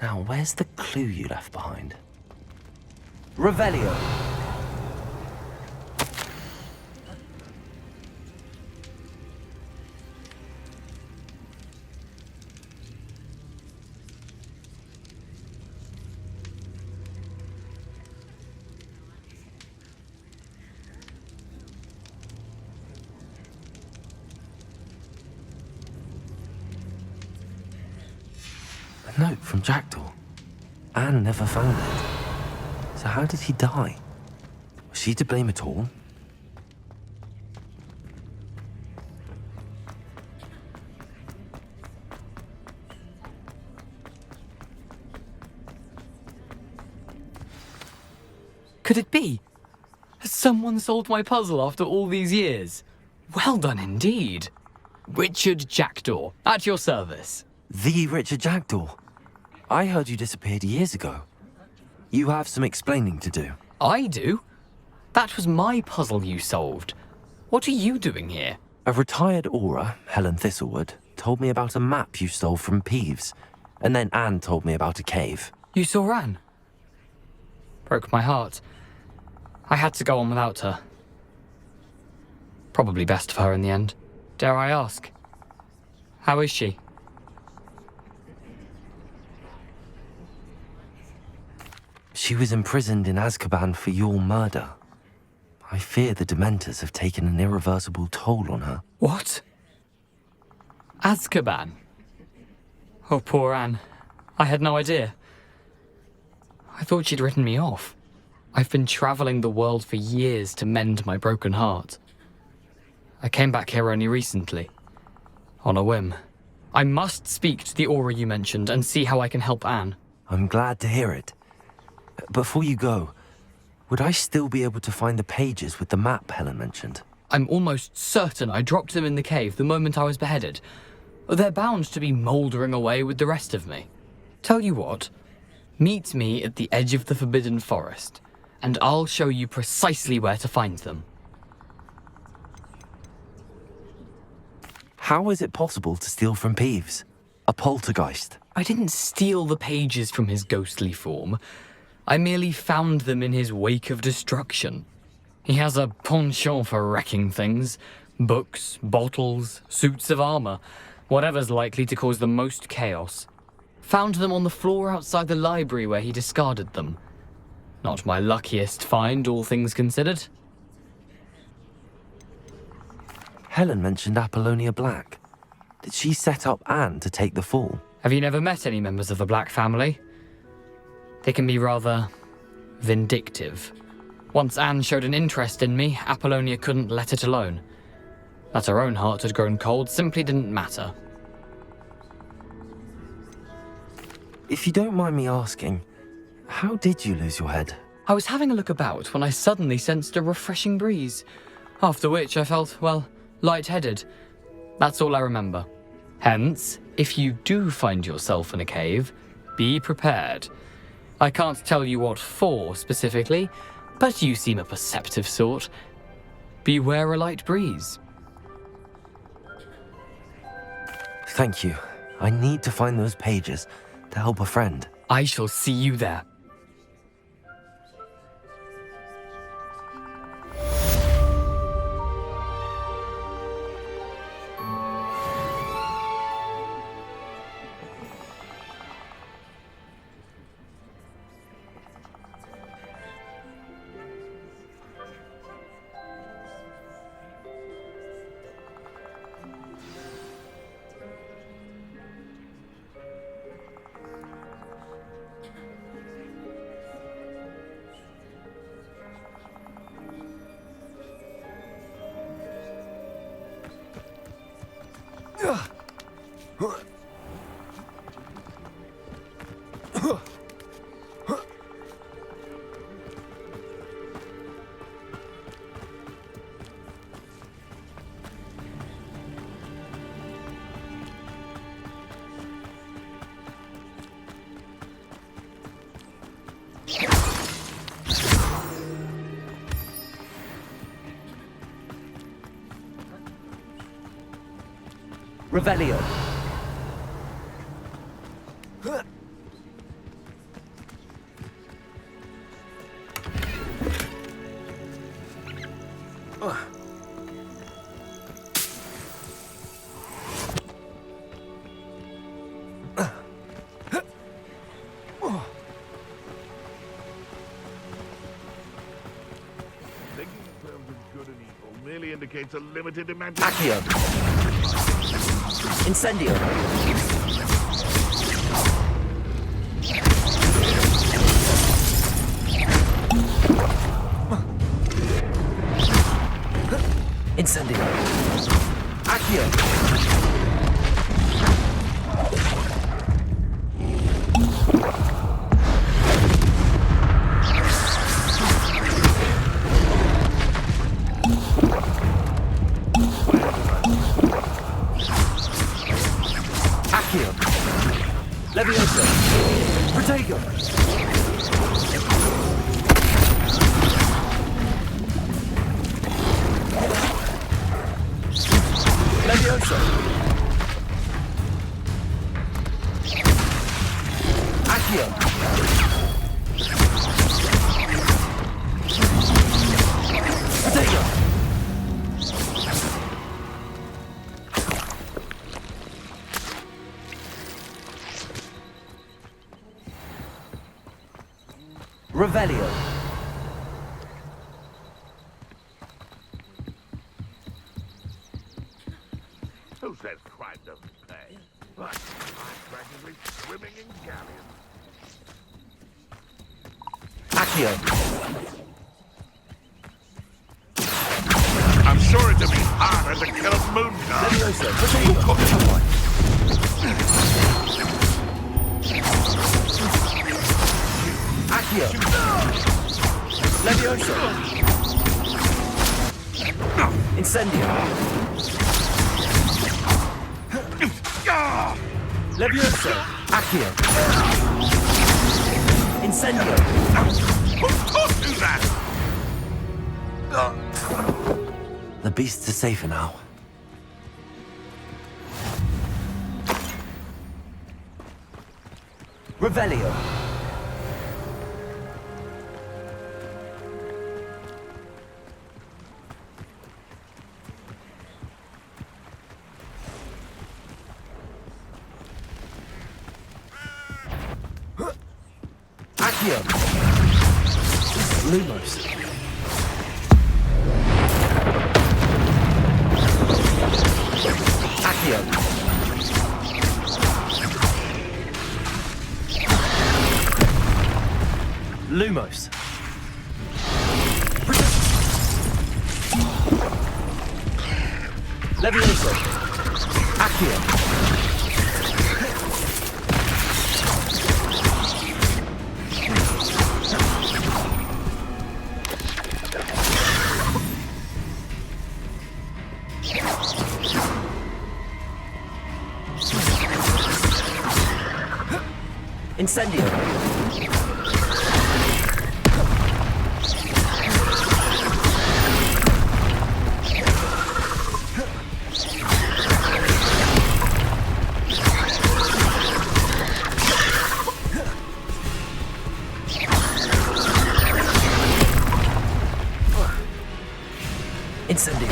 Speaker 1: Now, where's the clue you left behind?
Speaker 6: Revelio.
Speaker 1: A note from Jackdaw. Anne never found it. So how did he die? Was she to blame at all?
Speaker 15: Could it be? Has someone solved my puzzle after all these years? Well done indeed. Richard Jackdaw, at your service.
Speaker 1: The Richard Jackdaw. I heard you disappeared years ago. You have some explaining to do.
Speaker 15: I do? That was my puzzle you solved. What are you doing here?
Speaker 1: A retired Aura, Helen Thistlewood, told me about a map you stole from Peeves. And then Anne told me about a cave.
Speaker 15: You saw Anne? Broke my heart. I had to go on without her. Probably best for her in the end. Dare I ask? How is she?
Speaker 1: She was imprisoned in Azkaban for your murder. I fear the Dementors have taken an irreversible toll on her.
Speaker 15: What? Azkaban? Oh, poor Anne. I had no idea. I thought she'd written me off. I've been traveling the world for years to mend my broken heart. I came back here only recently, on a whim. I must speak to the Aura you mentioned and see how I can help Anne.
Speaker 1: I'm glad to hear it. Before you go, would I still be able to find the pages with the map Helen mentioned?
Speaker 15: I'm almost certain I dropped them in the cave the moment I was beheaded. They're bound to be mouldering away with the rest of me. Tell you what, meet me at the edge of the Forbidden Forest, and I'll show you precisely where to find them.
Speaker 1: How is it possible to steal from Peeves? A poltergeist?
Speaker 15: I didn't steal the pages from his ghostly form. I merely found them in his wake of destruction. He has a penchant for wrecking things. Books, bottles, suits of armor. Whatever's likely to cause the most chaos. Found them on the floor outside the library where he discarded them. Not my luckiest find, all things considered.
Speaker 1: Helen mentioned Apollonia Black. Did she set up Anne to take the fall?
Speaker 15: Have you never met any members of the Black family? They can be rather vindictive. Once Anne showed an interest in me, Apollonia couldn't let it alone. That her own heart had grown cold simply didn't matter.
Speaker 1: If you don't mind me asking, how did you lose your head?
Speaker 15: I was having a look about when I suddenly sensed a refreshing breeze, after which I felt, well, lightheaded. That's all I remember. Hence, if you do find yourself in a cave, be prepared. I can't tell you what for specifically, but you seem a perceptive sort. Beware a light breeze.
Speaker 1: Thank you. I need to find those pages to help a friend.
Speaker 15: I shall see you there.
Speaker 6: Revelio.
Speaker 16: Merely indicates a limited imagination.
Speaker 6: Accio. Incendio. Incendio. Accio. Leviosa! Protego! Leviosa! Accio! Protego! Revelio.
Speaker 16: Who says crime doesn't pay? I'm practically swimming in galleons.
Speaker 6: Accio.
Speaker 16: I'm sure it'd be harder to kill a moonshot.
Speaker 6: Leviosa. Protego. Accio. Leviosa. Incendio. Leviosa. Accio. Incendio.
Speaker 16: Who taught you that?
Speaker 1: The beasts are safer now.
Speaker 6: Revelio. Accio. Lumos. Accio. Lumos. Levioso. Accio. Incendio. Incendio.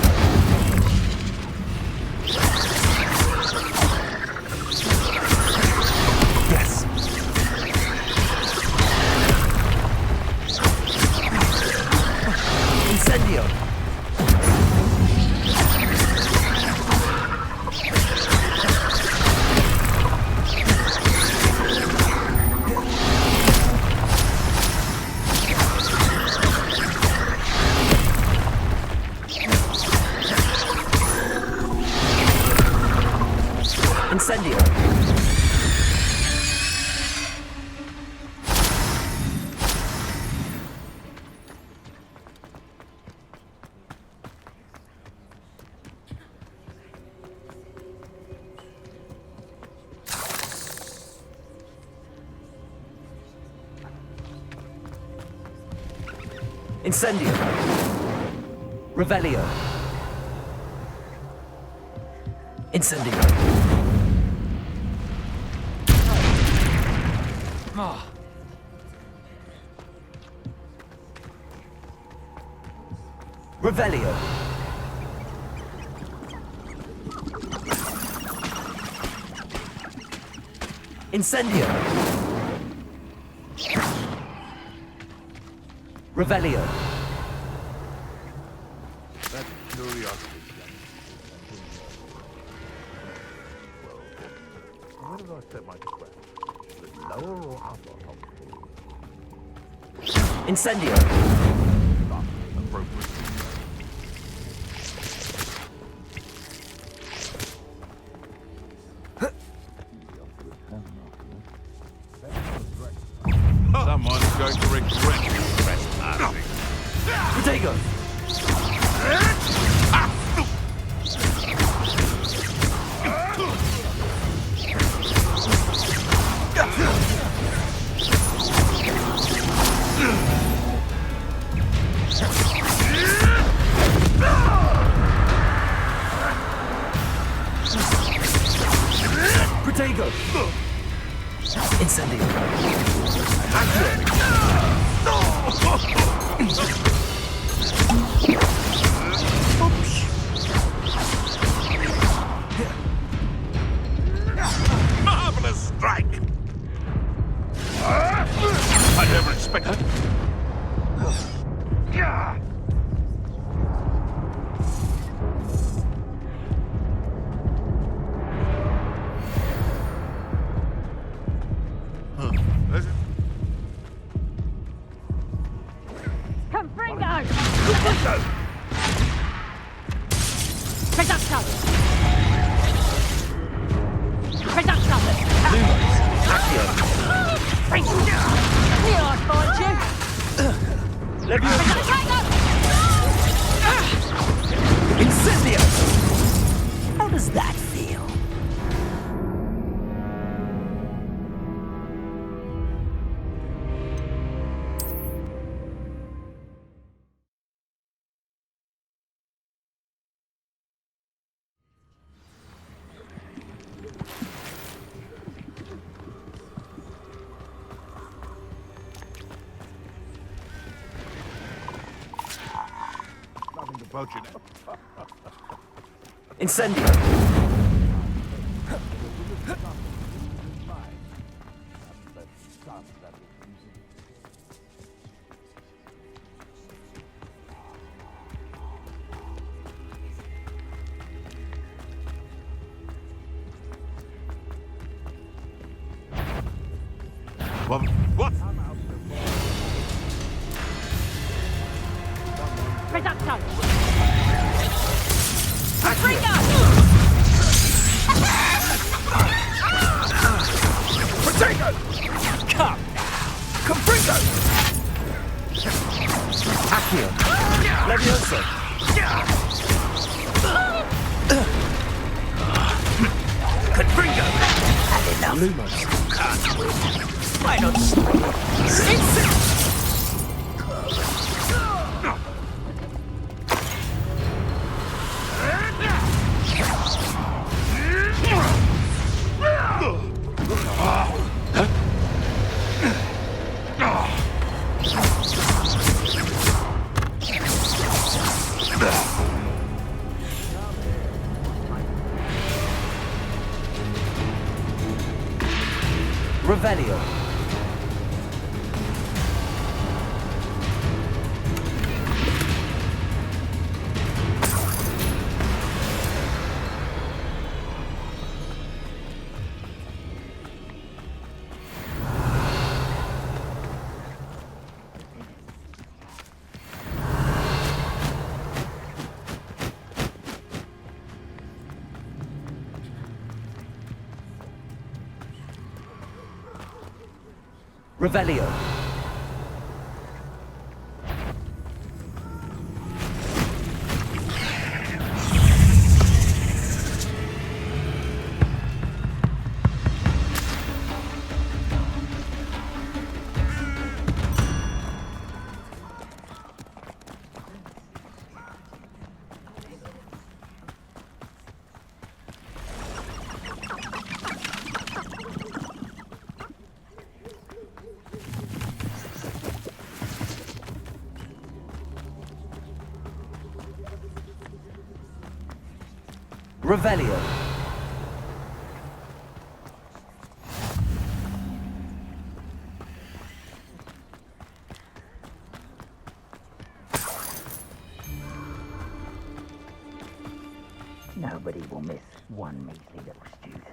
Speaker 6: Yes. Incendio. Incendio. Incendio. Revelio. Incendio. Oh. Revelio. Incendio. Revelio.
Speaker 16: That's curiosity. Where did I set my trap? The lower or upper?
Speaker 6: Incendio.
Speaker 16: Appropriate. Someone's going to regret trespassing.
Speaker 6: Protego.
Speaker 16: unfortunate.
Speaker 6: Incendio!
Speaker 16: What?
Speaker 13: Reducto!
Speaker 6: Potato! Come! Confringo! Accio! Levioso! Confringo! Had enough. Lumos! Can't win. Why not? Revelio. Revelio. Revelio.
Speaker 3: Nobody will miss one measly little student.